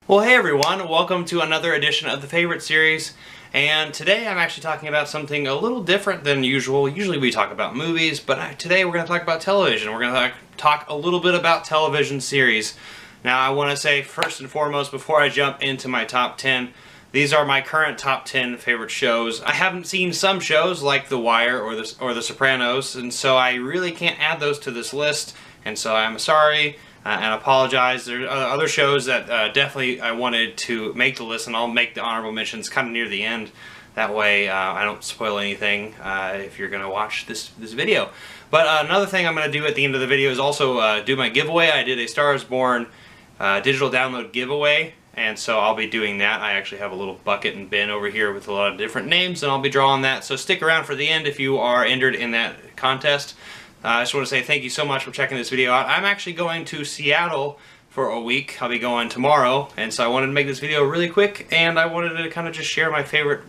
Well, hey everyone, welcome to another edition of the Favorite Series, and today I'm actually talking about something a little different than usual. Usually we talk about movies, but today we're going to talk about television. We're going to talk a little bit about television series. Now I want to say first and foremost, before I jump into my top 10, these are my current top 10 favorite shows. I haven't seen some shows like The Wire or The Sopranos, and so I really can't add those to this list, and so I'm sorry. And apologize. There are other shows that definitely I wanted to make the list, and I'll make the honorable mentions kind of near the end. That way I don't spoil anything if you're going to watch this video. But another thing I'm going to do at the end of the video is also do my giveaway. I did a Star is Born digital download giveaway, and so I'll be doing that. I actually have a little bucket and bin over here with a lot of different names, and I'll be drawing that. So stick around for the end if you are entered in that contest. I just want to say thank you so much for checking this video out. I'm actually going to Seattle for a week. I'll be going tomorrow, and so I wanted to make this video really quick, and I wanted to kind of just share my favorite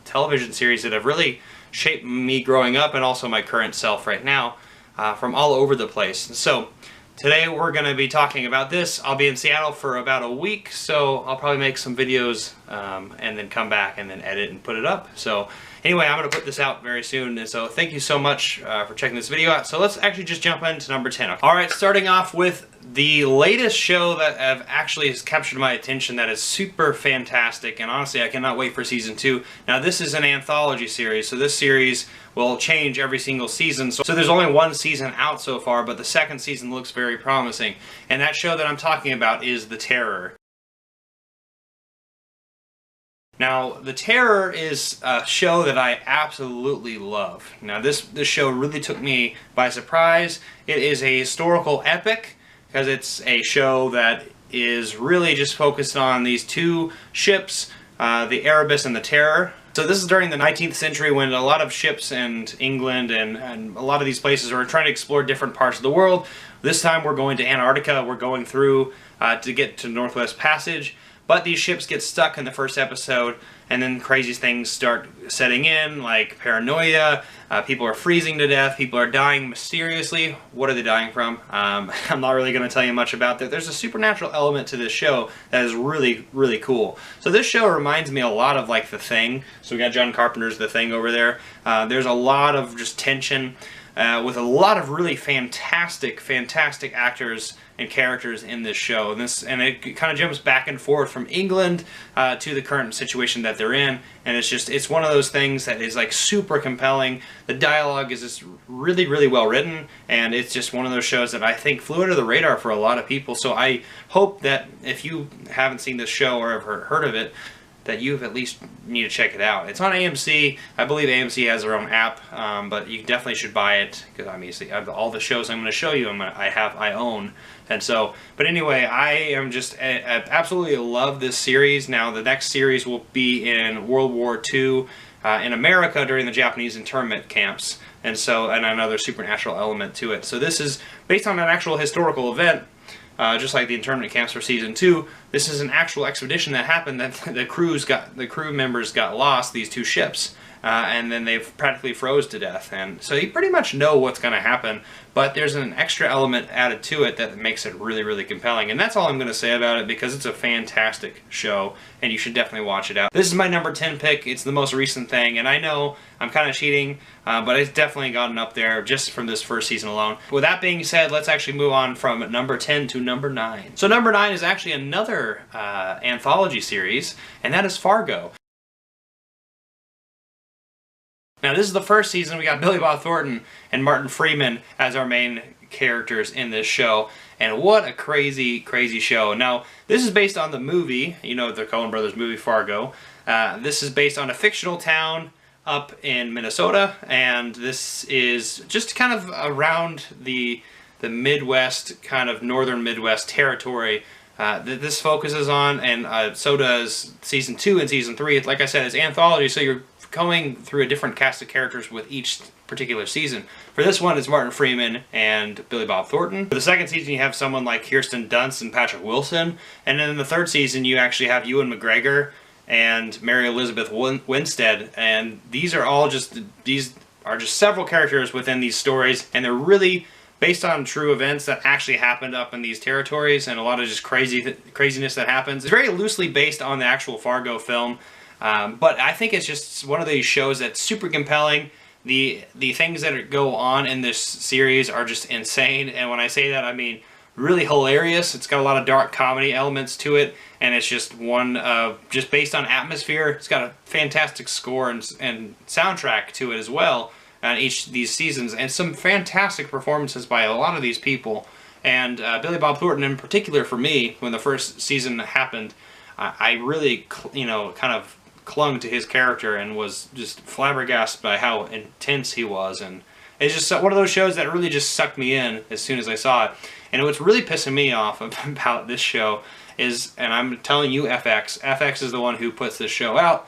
television series that have really shaped me growing up and also my current self right now from all over the place. So today we're going to be talking about this. I'll be in Seattle for about a week, so I'll probably make some videos and then come back and then edit and put it up. So anyway, I'm going to put this out very soon, and so thank you so much for checking this video out. So let's actually just jump into number 10. Alright, starting off with the latest show that has captured my attention that is super fantastic, and honestly I cannot wait for season 2. Now this is an anthology series, so this series will change every single season. So there's only one season out so far, but the second season looks very promising. And that show that I'm talking about is The Terror. Now, The Terror is a show that I absolutely love. Now, this show really took me by surprise. It is a historical epic because it's a show that is really just focused on these two ships, the Erebus and the Terror. So this is during the 19th century when a lot of ships in England and a lot of these places were trying to explore different parts of the world. This time we're going to Antarctica. We're going through to get to Northwest Passage. But these ships get stuck in the first episode, and then crazy things start setting in, like paranoia. People are freezing to death. People are dying mysteriously. What are they dying from? I'm not really going to tell you much about that. There's a supernatural element to this show that is really, really cool. So this show reminds me a lot of like The Thing. So we got John Carpenter's The Thing over there. There's a lot of just tension with a lot of really fantastic actors and characters in this show, and it kind of jumps back and forth from England to the current situation that they're in, and it's one of those things that is like super compelling. The dialogue is just really, really well written, and it's just one of those shows that I think flew under the radar for a lot of people. So I hope that if you haven't seen this show or have heard of it, that you at least need to check it out. It's on AMC. I believe AMC has their own app, but you definitely should buy it because I mean, all the shows I'm going to show you, I own, and so. But anyway, I am just I absolutely love this series. Now the next series will be in World War II in America during the Japanese internment camps, and another supernatural element to it. So this is based on an actual historical event. Just like the internment camps for season 2, this is an actual expedition that happened that the crew members got lost, these two ships, and then they've practically froze to death. And so you pretty much know what's going to happen, but there's an extra element added to it that makes it really, really compelling. And that's all I'm going to say about it because it's a fantastic show, and you should definitely watch it out. This is my number 10 pick. It's the most recent thing, and I know I'm kind of cheating, but it's definitely gotten up there just from this first season alone. With that being said, let's actually move on from number 10 to number 9. So number 9 is actually another anthology series, and that is Fargo. Now this is the first season. We got Billy Bob Thornton and Martin Freeman as our main characters in this show, and what a crazy, crazy show. Now this is based on the movie, you know, the Coen Brothers movie Fargo. This is based on a fictional town up in Minnesota, and this is just kind of around the Midwest, kind of northern Midwest territory that this focuses on, and so does season 2 and season 3. Like I said, it's anthology, so you're going through a different cast of characters with each particular season. For this one, it's Martin Freeman and Billy Bob Thornton. For the second season, you have someone like Kirsten Dunst and Patrick Wilson, and then in the third season, you actually have Ewan McGregor and Mary Elizabeth Winstead, and these are just several characters within these stories, and they're really based on true events that actually happened up in these territories, and a lot of just craziness that happens. It's very loosely based on the actual Fargo film, but I think it's just one of these shows that's super compelling. The things that go on in this series are just insane, and when I say that, I mean really hilarious. It's got a lot of dark comedy elements to it, and it's just one just based on atmosphere. It's got a fantastic score and soundtrack to it as well on each of these seasons, and some fantastic performances by a lot of these people. And Billy Bob Thornton in particular, for me, when the first season happened, I really, kind of clung to his character and was just flabbergasted by how intense he was. And it's just one of those shows that really just sucked me in as soon as I saw it. And what's really pissing me off about this show is, and I'm telling you, FX is the one who puts this show out.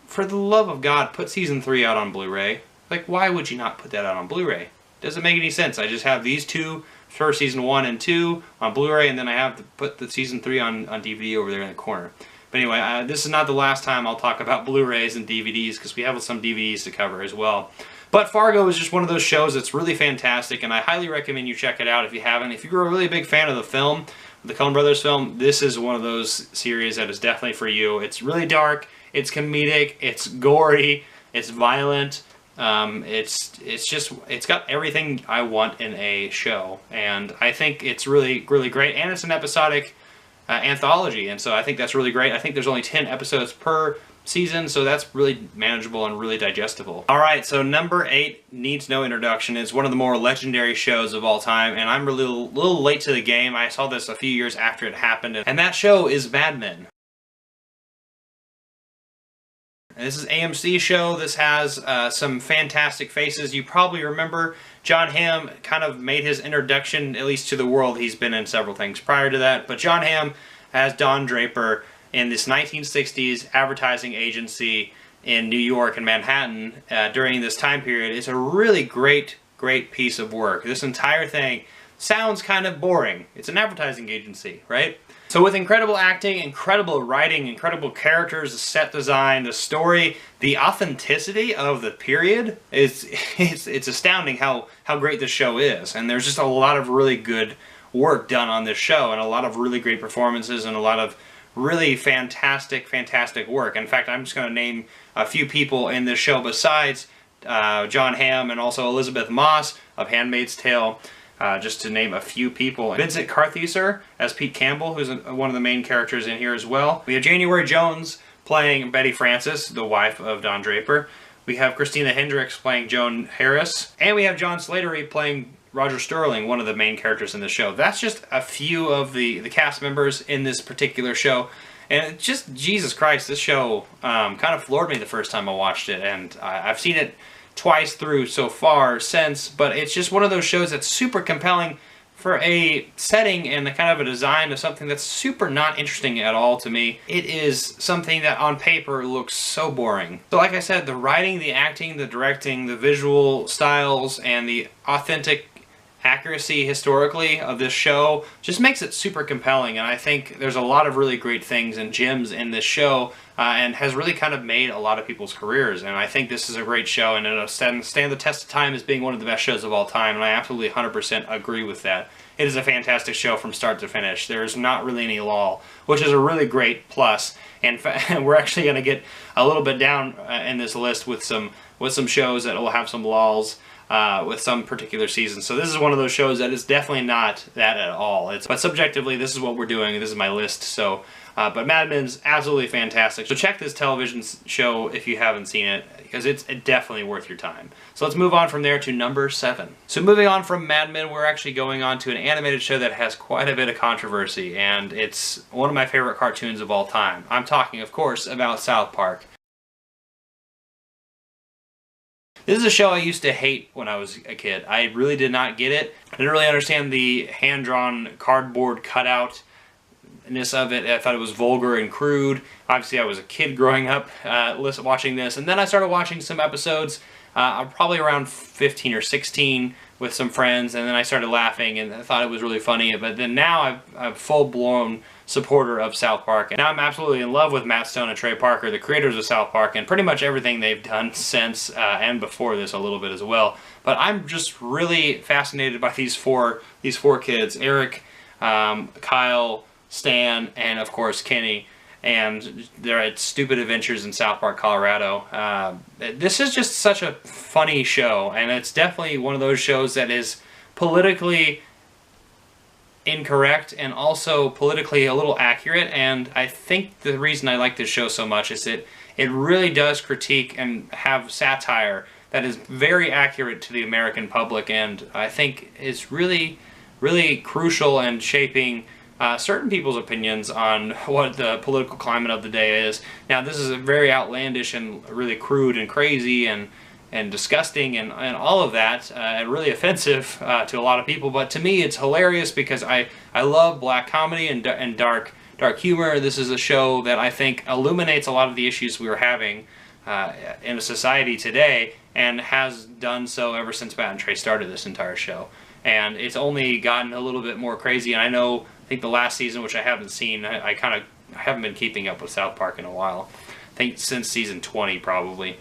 For the love of God, put season 3 out on Blu-ray. Like, why would you not put that out on Blu-ray? Doesn't make any sense. I just have these two for season 1 and 2 on Blu-ray, and then I have to put the season 3 on DVD over there in the corner. But anyway, this is not the last time I'll talk about Blu-rays and DVDs, because we have some DVDs to cover as well. But Fargo is just one of those shows that's really fantastic, and I highly recommend you check it out if you haven't. If you're a really big fan of the film, the Coen Brothers film, this is one of those series that is definitely for you. It's really dark, it's comedic, it's gory, it's violent. It's got everything I want in a show, and I think it's really, really great, and it's an episodic anthology, and so I think that's really great. I think there's only 10 episodes per season, so that's really manageable and really digestible. Alright, so number 8 needs no introduction. It's one of the more legendary shows of all time, and I'm really a little late to the game. I saw this a few years after it happened, and that show is Mad Men. And this is AMC show. This has some fantastic faces. You probably remember Jon Hamm kind of made his introduction, at least to the world. He's been in several things prior to that. But Jon Hamm as Don Draper in this 1960s advertising agency in New York and Manhattan during this time period is a really great piece of work. This entire thing sounds kind of boring. It's an advertising agency, right? So with incredible acting, incredible writing, incredible characters, the set design, the story, the authenticity of the period, it's astounding how great this show is. And there's just a lot of really good work done on this show, and a lot of really great performances, and a lot of really fantastic work. In fact, I'm just going to name a few people in this show besides Jon Hamm and also Elizabeth Moss of Handmaid's Tale. Just to name a few people. Vincent Kartheiser as Pete Campbell, who's one of the main characters in here as well. We have January Jones playing Betty Francis, the wife of Don Draper. We have Christina Hendricks playing Joan Harris. And we have John Slattery playing Roger Sterling, one of the main characters in the show. That's just a few of the cast members in this particular show. And just, Jesus Christ, this show kind of floored me the first time I watched it. And I've seen it twice through so far since, but it's just one of those shows that's super compelling for a setting and the kind of a design of something that's super not interesting at all to me. It is something that on paper looks so boring. So like I said, the writing, the acting, the directing, the visual styles, and the authentic accuracy historically of this show just makes it super compelling, and I think there's a lot of really great things and gems in this show, and has really kind of made a lot of people's careers. And I think this is a great show, and it'll stand the test of time as being one of the best shows of all time, and I absolutely 100% agree with that. It is a fantastic show from start to finish. There's not really any lull, which is a really great plus. And we're actually going to get a little bit down in this list with some shows that will have some lulls with some particular seasons. So this is one of those shows that is definitely not that at all. But subjectively, this is what we're doing. This is my list. So, but Mad Men's absolutely fantastic. So check this television show if you haven't seen it, because it's definitely worth your time. So let's move on from there to number 7. So moving on from Mad Men, we're actually going on to an animated show that has quite a bit of controversy, and it's one of my favorite cartoons of all time. I'm talking, of course, about South Park. This is a show I used to hate when I was a kid. I really did not get it. I didn't really understand the hand-drawn cardboard cutout-ness of it. I thought it was vulgar and crude. Obviously, I was a kid growing up watching this. And then I started watching some episodes I'm probably around 15 or 16 with some friends, and then I started laughing and I thought it was really funny. But then now I'm a full-blown supporter of South Park, and now I'm absolutely in love with Matt Stone and Trey Parker, the creators of South Park, and pretty much everything they've done since and before this a little bit as well. But I'm just really fascinated by these four kids: Eric, Kyle, Stan, and of course Kenny. And they're at Stupid Adventures in South Park, Colorado. This is just such a funny show, and it's definitely one of those shows that is politically incorrect and also politically a little accurate. And I think the reason I like this show so much is that it really does critique and have satire that is very accurate to the American public, and I think is really, really crucial in shaping certain people's opinions on what the political climate of the day is. Now, this is a very outlandish and really crude and crazy and disgusting and all of that, and really offensive to a lot of people. But to me, it's hilarious because I love black comedy and dark humor. This is a show that I think illuminates a lot of the issues we were having in a society today, and has done so ever since Matt and Trey started this entire show. And it's only gotten a little bit more crazy. And I think the last season, which I haven't seen, I haven't been keeping up with South Park in a while. I think since season 20 probably.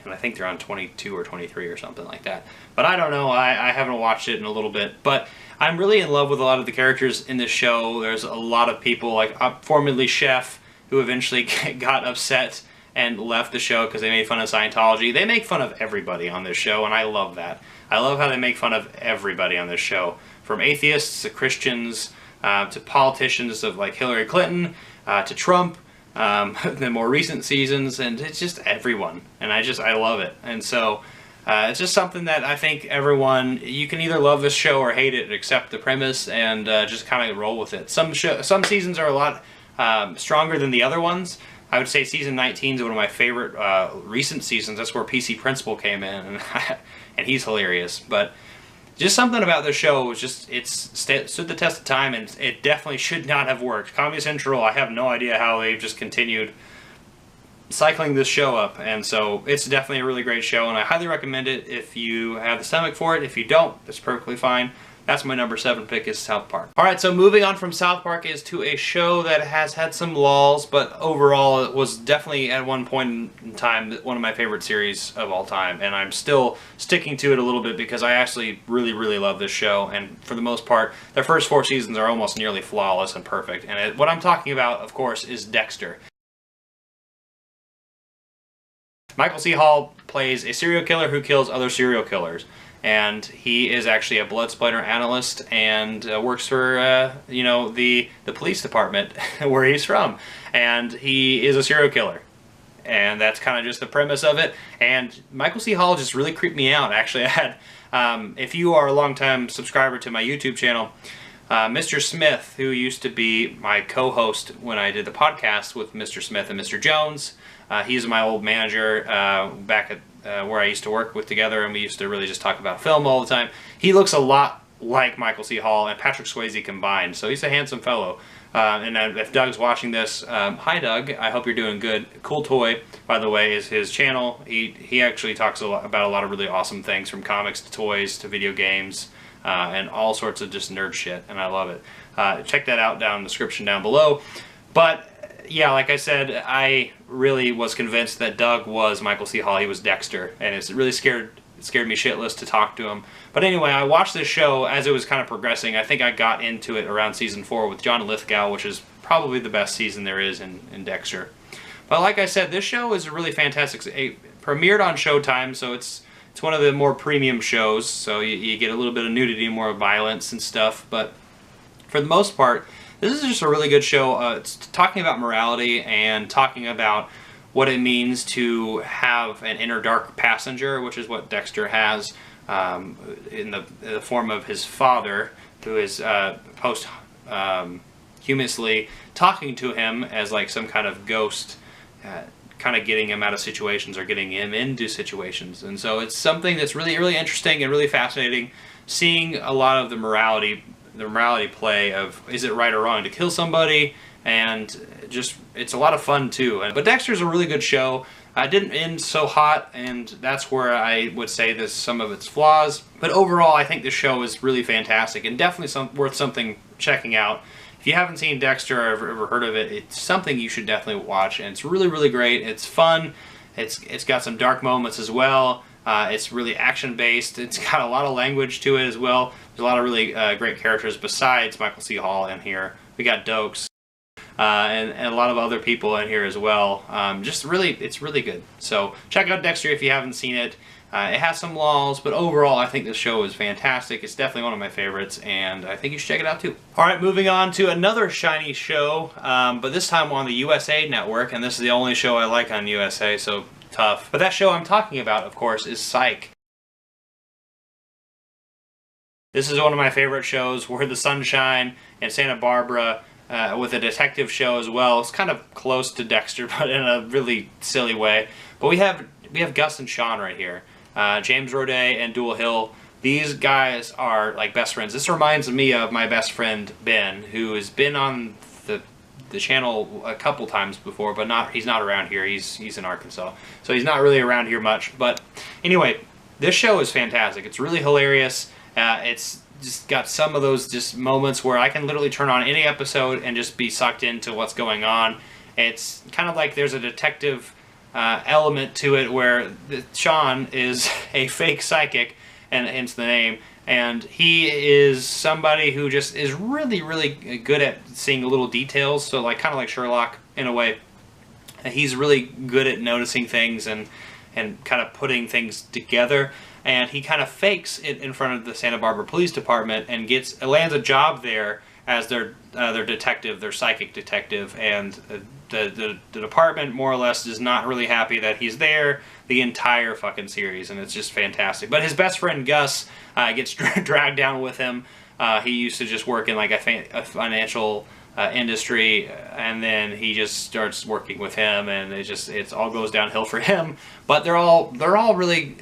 And I think they're on 22 or 23 or something like that. But I don't know, I haven't watched it in a little bit. But I'm really in love with a lot of the characters in this show. There's a lot of people, like formerly Chef, who eventually got upset and left the show because they made fun of Scientology. They make fun of everybody on this show, and I love that. I love how they make fun of everybody on this show, from atheists to Christians to politicians of like Hillary Clinton to Trump, the more recent seasons, and it's just everyone. And I love it. And so it's just something that I think everyone, you can either love this show or hate it, accept the premise, and just kind of roll with it. Some seasons are a lot stronger than the other ones. I would say season 19 is one of my favorite recent seasons. That's where PC Principal came in, and he's hilarious. But just something about this show was just, stood the test of time, and it definitely should not have worked. Comedy Central, I have no idea how they've just continued cycling this show up, and so it's definitely a really great show, and I highly recommend it if you have the stomach for it. If you don't, that's perfectly fine. That's my number 7 pick, is South Park. Alright, so moving on from South Park is to a show that has had some lulls, but overall it was definitely at one point in time one of my favorite series of all time, and I'm still sticking to it a little bit because I actually really, really love this show, and for the most part, their first 4 seasons are almost nearly flawless and perfect. And what I'm talking about, of course, is Dexter. Michael C. Hall plays a serial killer who kills other serial killers. And he is actually a blood splatter analyst and works for, the police department where he's from. And he is a serial killer. And that's kind of just the premise of it. And Michael C. Hall just really creeped me out. Actually, I had, if you are a longtime subscriber to my YouTube channel, Mr. Smith, who used to be my co-host when I did the podcast with Mr. Smith and Mr. Jones, he's my old manager back at where I used to work with together, and we used to really just talk about film all the time. He looks a lot like Michael C. Hall and Patrick Swayze combined, so he's a handsome fellow. And if Doug's watching this, hi Doug, I hope you're doing good. Cool Toy, by the way, is his channel. He actually talks about a lot of really awesome things, from comics to toys to video games, and all sorts of just nerd shit, and I love it. Check that out down in the description down below. But yeah, like I said, I really was convinced that Doug was Michael C. Hall. He was Dexter, and it really scared me shitless to talk to him. But anyway, I watched this show as it was kind of progressing. I think I got into it around season 4 with John Lithgow, which is probably the best season there is in Dexter. But like I said, this show is really fantastic. It premiered on Showtime, so it's one of the more premium shows, so you get a little bit of nudity, more violence and stuff. But for the most part, this is just a really good show. It's talking about morality and talking about what it means to have an inner dark passenger, which is what Dexter has in the form of his father, who is posthumously talking to him as like some kind of ghost, kind of getting him out of situations or getting him into situations. And so it's something that's really, really interesting and really fascinating, seeing a lot of the morality play of, is it right or wrong to kill somebody, and just, it's a lot of fun too. But Dexter's a really good show. Didn't end so hot, and that's where I would say there's some of its flaws. But overall, I think the show is really fantastic and definitely worth something checking out. If you haven't seen Dexter or ever heard of it, it's something you should definitely watch, and it's really, really great. It's fun. It's got some dark moments as well. It's really action-based. It's got a lot of language to it as well. There's a lot of really great characters besides Michael C. Hall in here. We got Dokes. And a lot of other people in here as well. Just really, it's really good. So check out Dexter if you haven't seen it. It has some flaws, but overall I think this show is fantastic. It's definitely one of my favorites, and I think you should check it out too. Alright, moving on to another shiny show, but this time on the USA Network, and this is the only show I like on USA, so tough. But that show I'm talking about, of course, is Psych. This is one of my favorite shows, where the sunshine and Santa Barbara, with a detective show as well. It's kind of close to Dexter, but in a really silly way. But we have Gus and Sean right here. James Roday and Dual Hill. These guys are like best friends. This reminds me of my best friend Ben, who has been on the channel a couple times before, but he's not around here. He's in Arkansas, so he's not really around here much. But anyway, this show is fantastic. It's really hilarious. It's just got some of those just moments where I can literally turn on any episode and just be sucked into what's going on. It's kind of like there's a detective element to it where Sean is a fake psychic, and hence the name, and he is somebody who just is really, really good at seeing little details, so like kind of like Sherlock in a way. And he's really good at noticing things and kind of putting things together. And he kind of fakes it in front of the Santa Barbara Police Department and lands a job there as their detective, their psychic detective, and the department more or less is not really happy that he's there the entire fucking series, and it's just fantastic. But his best friend Gus gets dragged down with him. He used to just work in like a financial industry, and then he just starts working with him, and it all goes downhill for him. But they're all really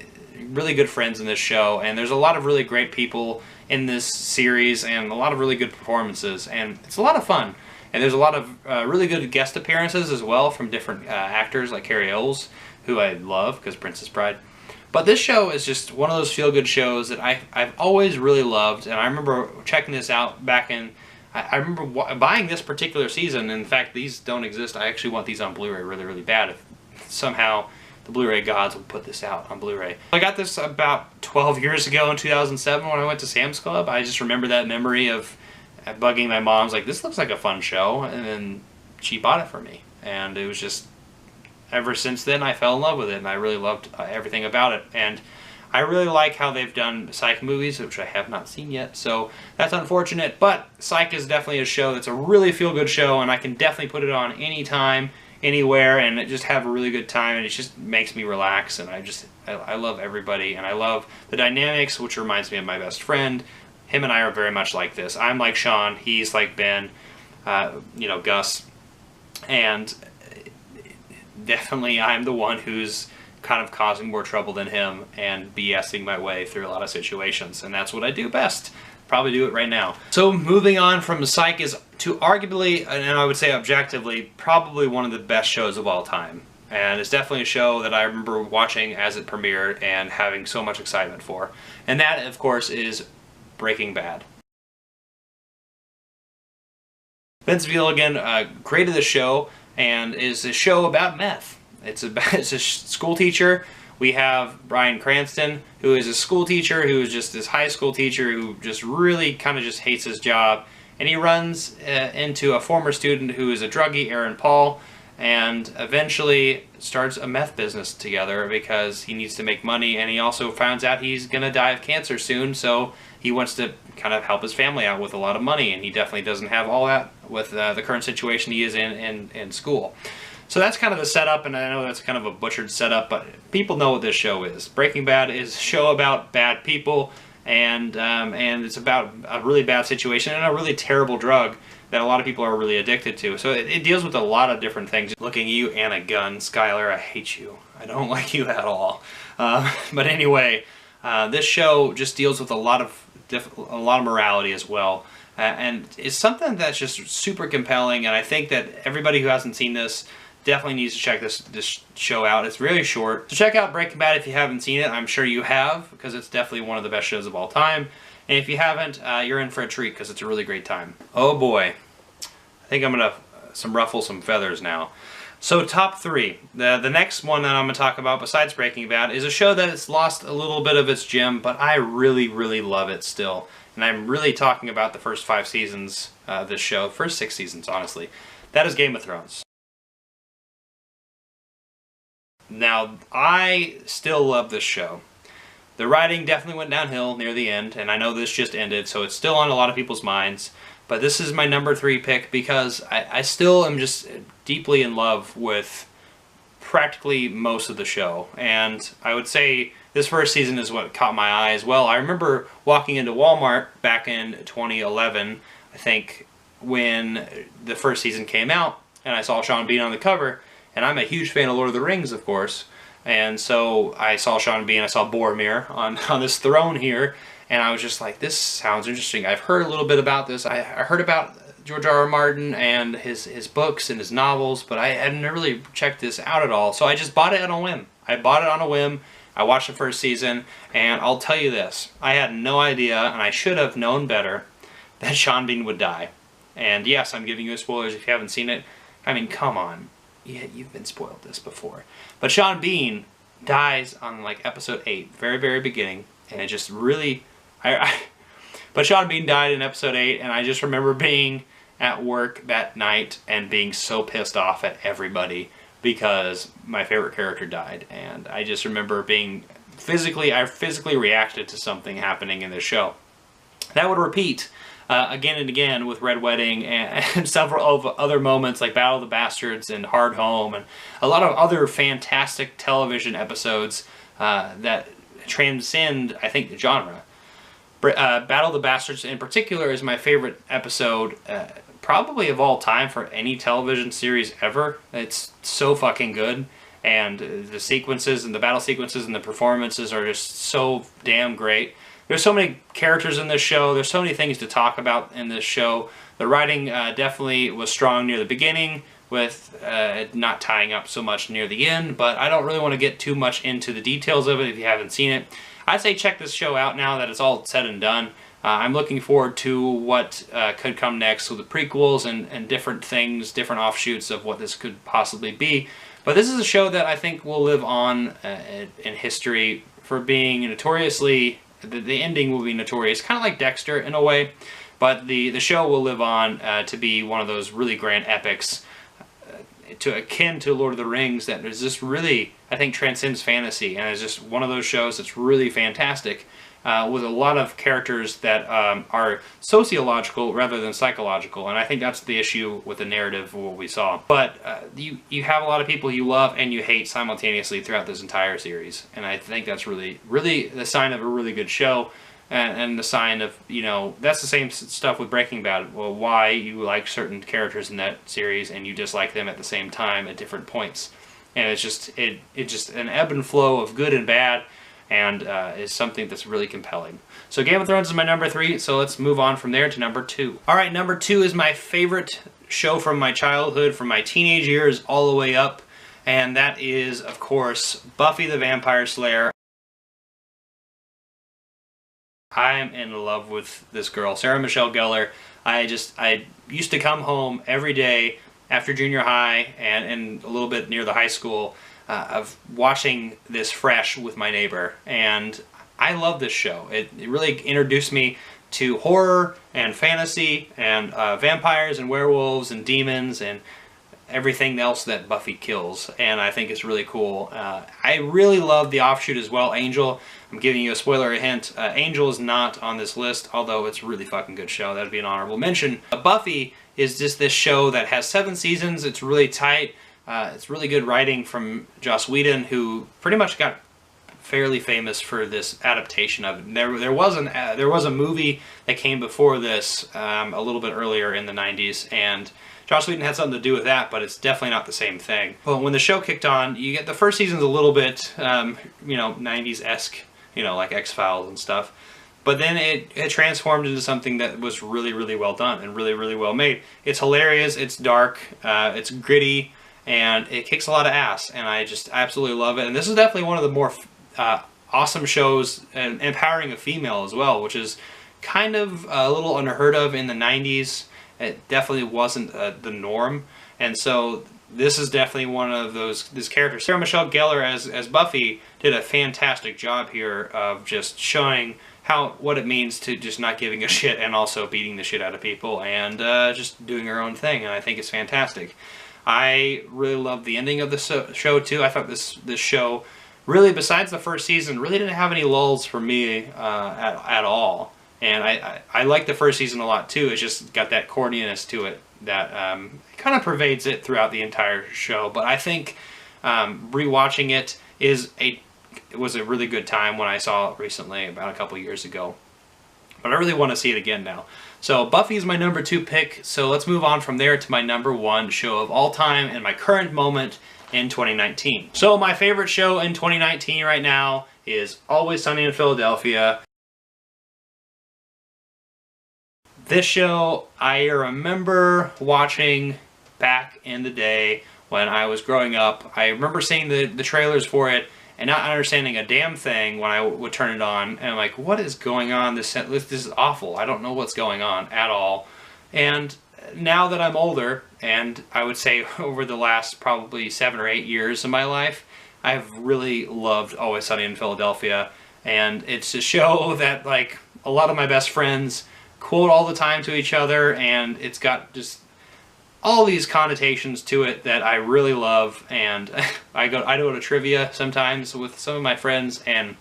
good friends in this show, and there's a lot of really great people in this series and a lot of really good performances, and it's a lot of fun. And there's a lot of really good guest appearances as well from different actors like Carrie Ells, who I love because Princess Bride. But this show is just one of those feel-good shows that I've always really loved, and I remember checking this out back in... I remember buying this particular season. In fact, these don't exist. I actually want these on Blu-ray really, really bad. If somehow the Blu-ray gods will put this out on Blu-ray. I got this about 12 years ago in 2007 when I went to Sam's Club. I just remember that memory of bugging my mom's like, this looks like a fun show, and then she bought it for me. And it was just, ever since then I fell in love with it, and I really loved everything about it. And I really like how they've done Psych movies, which I have not seen yet, so that's unfortunate. But Psych is definitely a show that's a really feel-good show, and I can definitely put it on anytime, anywhere, and just have a really good time, and it just makes me relax. And I love everybody, and I love the dynamics, which reminds me of my best friend. Him and I are very much like this. I'm like Sean, he's like Ben, Gus, and definitely I'm the one who's kind of causing more trouble than him and BSing my way through a lot of situations, and that's what I do best. Probably do it right now. So moving on from Psych is to arguably, and I would say objectively, probably one of the best shows of all time. And it's definitely a show that I remember watching as it premiered and having so much excitement for. And that, of course, is Breaking Bad. Vince Gilligan created the show, and is a show about meth. It's a school teacher. We have Bryan Cranston, who is a school teacher, who is just this high school teacher who just really kind of just hates his job. And he runs into a former student who is a druggie, Aaron Paul, and eventually starts a meth business together because he needs to make money, and he also finds out he's going to die of cancer soon, so he wants to kind of help his family out with a lot of money, and he definitely doesn't have all that with the current situation he is in school. So that's kind of the setup, and I know that's kind of a butchered setup, but people know what this show is. Breaking Bad is a show about bad people, and it's about a really bad situation and a really terrible drug that a lot of people are really addicted to. So it deals with a lot of different things. Looking at you, Anna Gunn, Skylar, I hate you. I don't like you at all. But anyway, this show just deals with a lot of morality as well. And it's something that's just super compelling, and I think that everybody who hasn't seen this definitely needs to check this show out. It's really short. So check out Breaking Bad if you haven't seen it. I'm sure you have, because it's definitely one of the best shows of all time. And if you haven't, you're in for a treat, because it's a really great time. Oh boy. I think I'm going to ruffle some feathers now. So top 3. The next one that I'm going to talk about besides Breaking Bad is a show that has lost a little bit of its gem, but I really, really love it still. And I'm really talking about the first 5 seasons of this show. First 6 seasons, honestly. That is Game of Thrones. Now, I still love this show. The writing definitely went downhill near the end, and I know this just ended, so it's still on a lot of people's minds. But this is my number 3 pick because I still am just deeply in love with practically most of the show. And I would say this first season is what caught my eye as well. I remember walking into Walmart back in 2011, I think, when the first season came out, and I saw Sean Bean on the cover. And I'm a huge fan of Lord of the Rings, of course. And so I saw Sean Bean, I saw Boromir on this throne here. And I was just like, this sounds interesting. I've heard a little bit about this. I heard about George R.R. Martin and his books and his novels, but I hadn't really checked this out at all. So I just bought it on a whim. I bought it on a whim. I watched the first season, and I'll tell you this. I had no idea, and I should have known better, that Sean Bean would die. And yes, I'm giving you spoilers if you haven't seen it. I mean, come on. Yeah, you've been spoiled this before. But Sean Bean dies on like episode 8, very, very beginning, and it just really... But Sean Bean died in episode 8, and I just remember being at work that night and being so pissed off at everybody because my favorite character died. And I just remember being I physically reacted to something happening in this show. That would repeat again and again with Red Wedding and several of other moments like Battle of the Bastards and Hard Home and a lot of other fantastic television episodes that transcend, I think, the genre. Battle of the Bastards in particular is my favorite episode probably of all time for any television series ever. It's so fucking good, and the sequences and the battle sequences and the performances are just so damn great. There's so many characters in this show. There's so many things to talk about in this show. The writing definitely was strong near the beginning with not tying up so much near the end, but I don't really want to get too much into the details of it if you haven't seen it. I say check this show out now that it's all said and done. I'm looking forward to what could come next with the prequels and different things, different offshoots of what this could possibly be. But this is a show that I think will live on in history for being notoriously... The ending will be notorious, kind of like Dexter in a way, but the show will live on to be one of those really grand epics akin to Lord of the Rings that is just really, I think, transcends fantasy and is just one of those shows that's really fantastic with a lot of characters that are sociological rather than psychological, and I think that's the issue with the narrative of what we saw. But you have a lot of people you love and you hate simultaneously throughout this entire series, and I think that's really, really the sign of a really good show. And the sign of, you know, that's the same stuff with Breaking Bad. Well, why you like certain characters in that series and you dislike them at the same time at different points. And it's just, it's just an ebb and flow of good and bad, and is something that's really compelling. So Game of Thrones is my number 3, so let's move on from there to number 2. Alright, number 2 is my favorite show from my childhood, from my teenage years all the way up, and that is, of course, Buffy the Vampire Slayer. I am in love with this girl, Sarah Michelle Gellar. I used to come home every day after junior high and a little bit near the high school of watching this fresh with my neighbor. And I love this show. It really introduced me to horror and fantasy and vampires and werewolves and demons and everything else that Buffy kills, and I think it's really cool. I really love the offshoot as well, Angel. I'm giving you a spoiler hint. Angel is not on this list, although it's a really fucking good show. That'd be an honorable mention. Buffy is just this show that has 7 seasons. It's really tight. It's really good writing from Joss Whedon, who pretty much got fairly famous for this adaptation of it. There was a movie that came before this a little bit earlier in the 90s, and Joss Whedon had something to do with that, but it's definitely not the same thing. Well, when the show kicked on, you get the first season's a little bit, you know, 90s-esque, you know, like X-Files and stuff. But then it transformed into something that was really, really well done and really, really well made. It's hilarious, it's dark, it's gritty, and it kicks a lot of ass, and I just absolutely love it. And this is definitely one of the more awesome shows, and empowering a female as well, which is kind of a little unheard of in the 90s. It definitely wasn't the norm, and so this is definitely one of this character. Sarah Michelle Gellar as Buffy did a fantastic job here of just showing what it means to just not giving a shit, and also beating the shit out of people, and just doing her own thing, and I think it's fantastic. I really loved the ending of the show too. I thought this show really, besides the first season, really didn't have any lulls for me at all. And I like the first season a lot too. It's just got that corniness to it that kind of pervades it throughout the entire show. But I think rewatching it was a really good time when I saw it recently, about a couple years ago. But I really want to see it again now. So Buffy is my number 2 pick, so let's move on from there to my number 1 show of all time and my current moment in 2019. So my favorite show in 2019 right now is Always Sunny in Philadelphia. This show I remember watching back in the day when I was growing up. I remember seeing the trailers for it and not understanding a damn thing when I would turn it on, and I'm like, what is going on? This is awful. I don't know what's going on at all. And now that I'm older, and I would say over the last probably 7 or 8 years of my life, I've really loved Always Sunny in Philadelphia. And it's a show that, like, a lot of my best friends quote all the time to each other, and it's got just all these connotations to it that I really love. And I go to trivia sometimes with some of my friends, and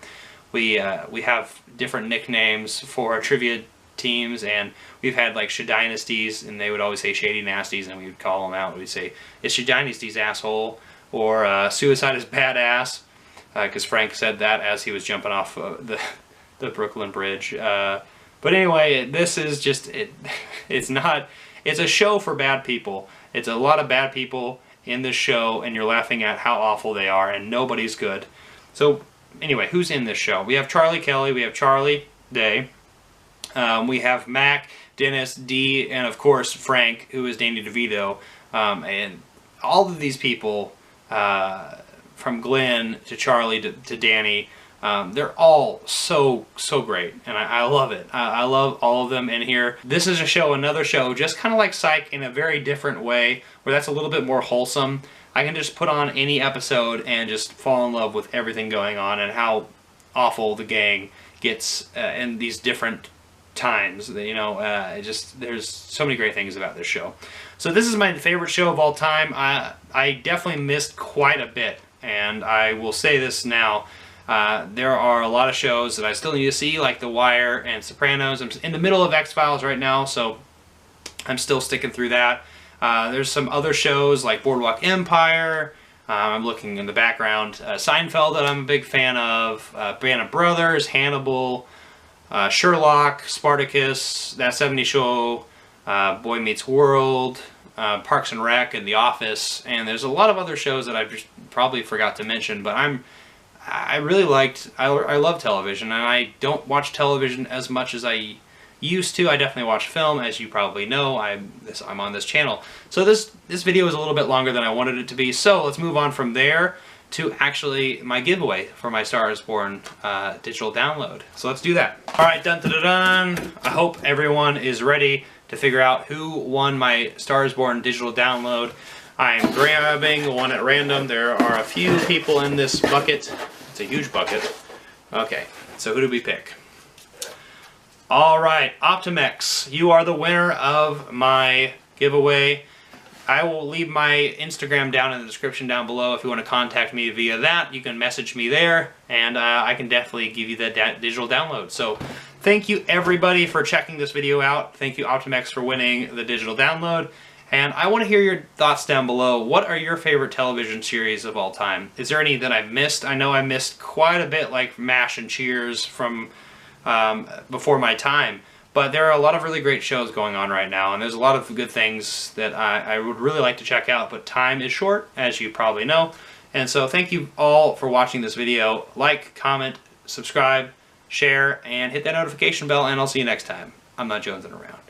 we have different nicknames for our trivia teams, and we've had like Shadynasties, and they would always say Shady Nasties, and we would call them out. We'd say, it's Shadynasties, asshole, or Suicide is badass, because Frank said that as he was jumping off the Brooklyn Bridge. But anyway, this is just it's a show for bad people. It's a lot of bad people in this show, and you're laughing at how awful they are, and nobody's good. So anyway, who's in this show? We have Charlie Kelly, we have Charlie Day, we have Mac, Dennis, Dee, and of course Frank, who is Danny DeVito. And all of these people, from Glenn to Charlie to Danny, they're all so great, and I love it. I love all of them in here. This is another show, just kind of like Psych in a very different way, where that's a little bit more wholesome. I can just put on any episode and just fall in love with everything going on, and how awful the gang gets in these different times. You know, there's so many great things about this show. So this is my favorite show of all time. I definitely missed quite a bit, and I will say this now. There are a lot of shows that I still need to see, like The Wire and Sopranos. I'm in the middle of X-Files right now, so I'm still sticking through that. There's some other shows like Boardwalk Empire. I'm looking in the background. Seinfeld that I'm a big fan of. Band of Brothers, Hannibal, Sherlock, Spartacus, That 70s Show, Boy Meets World, Parks and Rec, and The Office. And there's a lot of other shows that I just probably forgot to mention, but I really I love television, and I don't watch television as much as I used to. I definitely watch film, as you probably know. I'm on this channel. So this video is a little bit longer than I wanted it to be, so let's move on from there to actually my giveaway for my Star is Born digital download. So let's do that. Alright, dun dun dun dun. I hope everyone is ready to figure out who won my Star is Born digital download. I'm grabbing one at random. There are a few people in this bucket. It's a huge bucket. Okay, so who did we pick? Alright, Optimex, you are the winner of my giveaway. I will leave my Instagram down in the description down below. If you want to contact me via that, you can message me there, and I can definitely give you that digital download. So thank you everybody for checking this video out. Thank you Optimex for winning the digital download. And I want to hear your thoughts down below. What are your favorite television series of all time? Is there any that I've missed? I know I missed quite a bit, like MASH and Cheers from before my time. But there are a lot of really great shows going on right now, and there's a lot of good things that I would really like to check out, but time is short, as you probably know. And so thank you all for watching this video. Like, comment, subscribe, share, and hit that notification bell, and I'll see you next time. I'm not jonesing around.